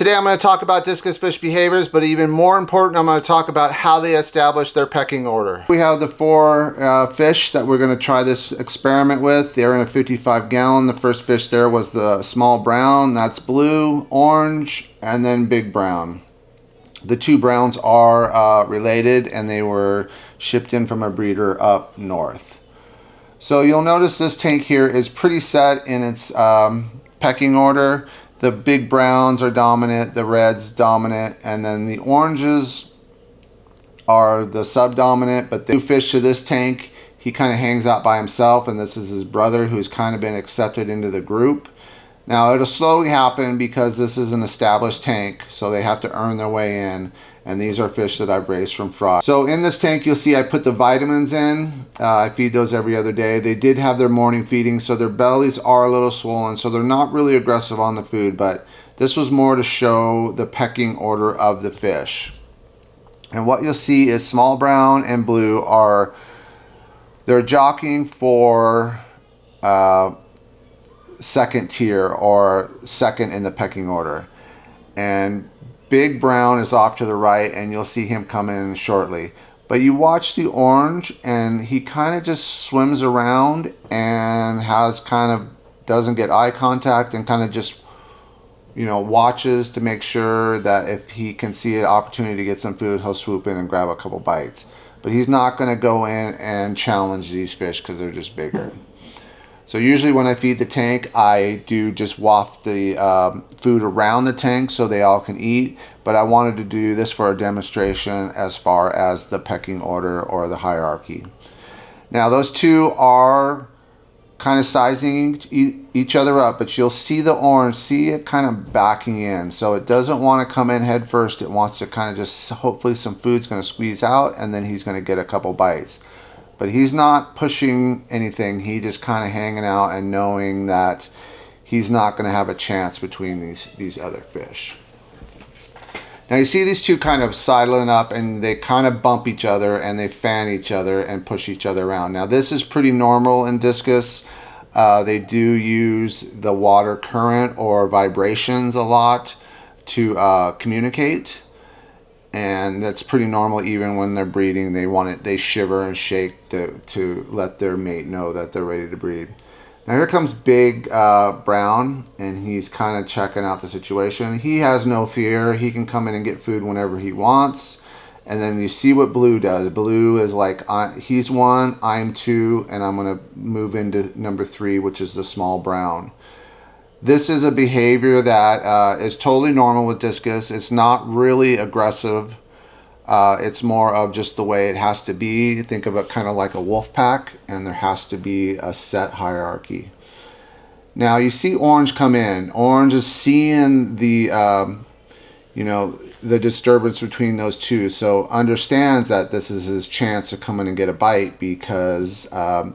Today I'm going to talk about discus fish behaviors, but even more important, I'm going to talk about how they establish their pecking order. We have the four fish that we're going to try this experiment with. They're in a 55 gallon. The first fish there was the small brown, that's blue, orange, and then big brown. The two browns are related, and they were shipped in from a breeder up north. So you'll notice this tank here is pretty set in its pecking order. The big browns are dominant, the reds dominant, and then the oranges are the subdominant. But the new fish to this tank, he kind of hangs out by himself, and this is his brother who's kind of been accepted into the group. Now it'll slowly happen because this is an established tank, so they have to earn their way in. And these are fish that I've raised from frost. So in this tank, you'll see I put the vitamins in. I feed those every other day. They did have their morning feeding, so their bellies are a little swollen, so they're not really aggressive on the food, but this was more to show the pecking order of the fish. And what you'll see is small brown and blue they're jockeying for second tier or second in the pecking order. And big brown is off to the right, and you'll see him come in shortly. But you watch the orange, and he kind of just swims around and doesn't get eye contact, and kind of just, watches to make sure that if he can see an opportunity to get some food, he'll swoop in and grab a couple bites. But he's not going to go in and challenge these fish because they're just bigger. So usually when I feed the tank, I do just waft the food around the tank so they all can eat. But I wanted to do this for a demonstration as far as the pecking order or the hierarchy. Now those two are kind of sizing each other up, but you'll see the orange, see it kind of backing in. So it doesn't want to come in head first. It wants to kind of just, hopefully some food's going to squeeze out, and then he's going to get a couple bites. But he's not pushing anything. He just kind of hanging out and knowing that he's not going to have a chance between these other fish. Now you see these two kind of sidling up, and they kind of bump each other and they fan each other and push each other around. Now this is pretty normal in discus. They do use the water current or vibrations a lot to communicate. And that's pretty normal. Even when they're breeding, they shiver and shake to let their mate know that they're ready to breed. Now here comes big brown, and he's kind of checking out the situation. He has no fear. He can come in and get food whenever he wants. And then you see what blue does. Blue is like, he's one, I'm two, and I'm going to move into number 3, which is the small brown. This is a behavior that is totally normal with discus. It's not really aggressive. It's more of just the way it has to be. Think of it kind of like a wolf pack, and there has to be a set hierarchy. Now you see orange come in. Orange is seeing the, the disturbance between those two. So understands that this is his chance to come in and get a bite because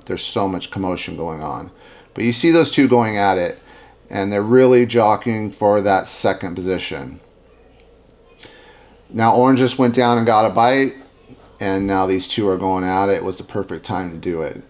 there's so much commotion going on. But you see those two going at it, and they're really jockeying for that second position. Now orange just went down and got a bite, and now these two are going at it. It was the perfect time to do it.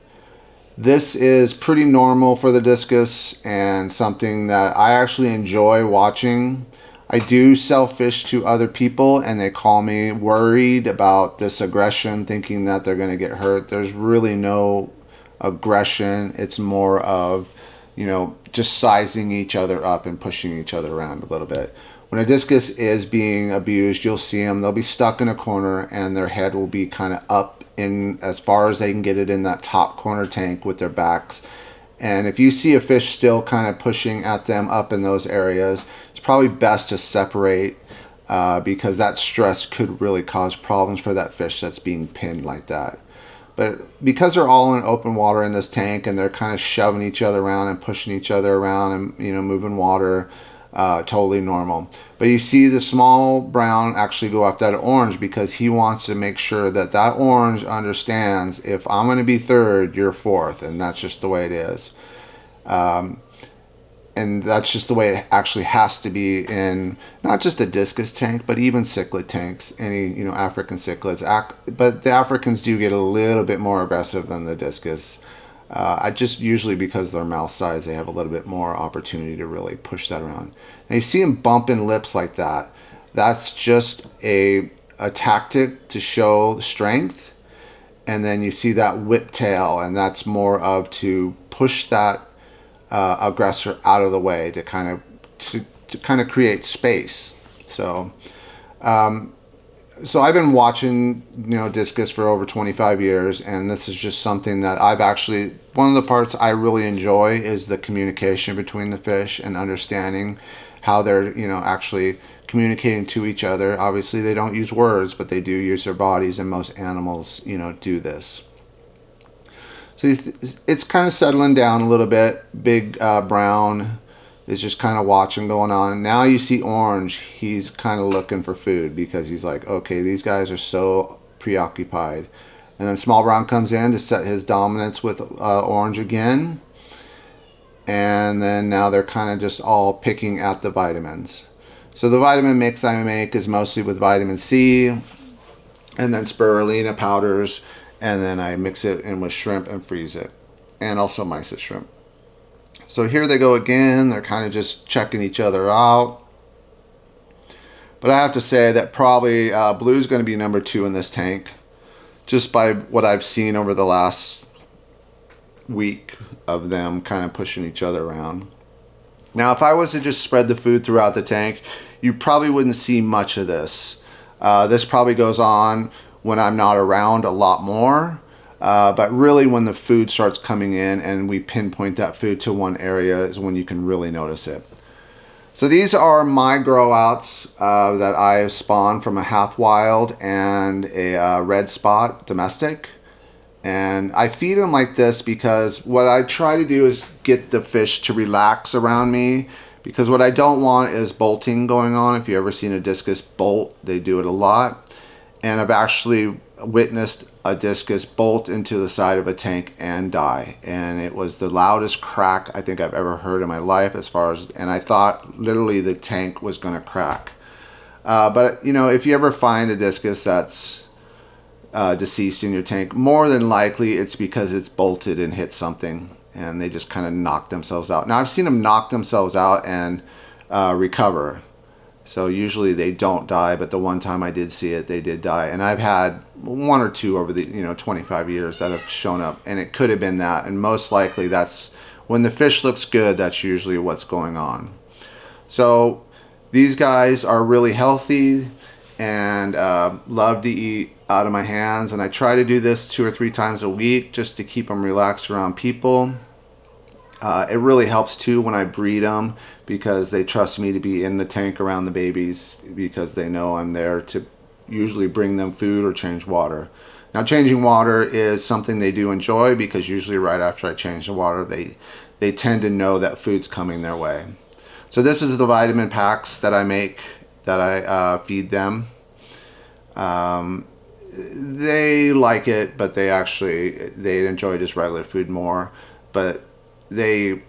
This is pretty normal for the discus and something that I actually enjoy watching. I do sell fish to other people, and they call me worried about this aggression, thinking that they're going to get hurt. There's really no aggression. It's more of, just sizing each other up and pushing each other around a little bit. When a discus is being abused, you'll see them. They'll be stuck in a corner, and their head will be kind of up in as far as they can get it in that top corner tank with their backs. And if you see a fish still kind of pushing at them up in those areas, it's probably best to separate because that stress could really cause problems for that fish that's being pinned like that. But because they're all in open water in this tank, and they're kind of shoving each other around and pushing each other around and moving water, totally normal. But you see the small brown actually go after that orange because he wants to make sure that that orange understands, if I'm going to be third, you're fourth, and that's just the way it is. And that's just the way it actually has to be in not just a discus tank, but even cichlid tanks, any African cichlids. But the Africans do get a little bit more aggressive than the discus. Just usually because of their mouth size, they have a little bit more opportunity to really push that around. And you see them bumping lips like that. That's just a tactic to show strength. And then you see that whip tail, and that's more of to push that aggressor out of the way to kind of create space. So I've been watching, discus for over 25 years, and this is just something that one of the parts I really enjoy is the communication between the fish and understanding how they're, actually communicating to each other. Obviously they don't use words, but they do use their bodies, and most animals, do this. So it's kind of settling down a little bit. Big brown is just kind of watching going on. Now you see orange, he's kind of looking for food because he's like, okay, these guys are so preoccupied. And then small brown comes in to set his dominance with orange again. And then now they're kind of just all picking at the vitamins. So the vitamin mix I make is mostly with vitamin C and then spirulina powders, and then I mix it in with shrimp and freeze it, and also mysis shrimp. So here they go again. They're kind of just checking each other out. But I have to say that probably blue's going to be number 2 in this tank, just by what I've seen over the last week of them kind of pushing each other around. Now, if I was to just spread the food throughout the tank, you probably wouldn't see much of this. This probably goes on when I'm not around a lot more. But really when the food starts coming in and we pinpoint that food to one area is when you can really notice it. So these are my grow outs that I have spawned from a half wild and a red spot domestic. And I feed them like this because what I try to do is get the fish to relax around me, because what I don't want is bolting going on. If you've ever seen a discus bolt, they do it a lot. And I've actually witnessed a discus bolt into the side of a tank and die, and it was the loudest crack I think I've ever heard in my life, and I thought literally the tank was going to crack. But if you ever find a discus that's deceased in your tank, more than likely it's because it's bolted and hit something and they just kind of knock themselves out. Now I've seen them knock themselves out and recover. So usually they don't die, but the one time I did see it, they did die. And I've had 1 or 2 over the 25 years that have shown up, and it could have been that. And most likely that's when the fish looks good, that's usually what's going on. So these guys are really healthy and love to eat out of my hands. And I try to do this 2 or 3 times a week just to keep them relaxed around people. It really helps too when I breed them, because they trust me to be in the tank around the babies, because they know I'm there to usually bring them food or change water. Now changing water is something they do enjoy, because usually right after I change the water they tend to know that food's coming their way. So this is the vitamin packs that I make, that I feed them. They like it, but they enjoy just regular food more. But they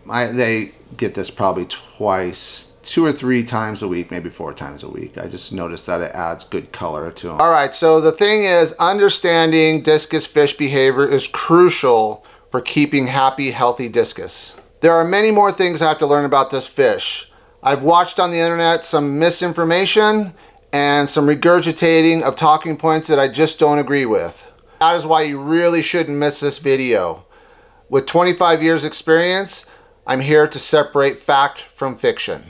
get this probably 2 or 3 times a week, maybe 4 times a week. I just noticed that it adds good color to them. All right, so the thing is, understanding discus fish behavior is crucial for keeping happy, healthy discus. There are many more things I have to learn about this fish. I've watched on the internet some misinformation and some regurgitating of talking points that I just don't agree with. That is why you really shouldn't miss this video. With 25 years experience, I'm here to separate fact from fiction.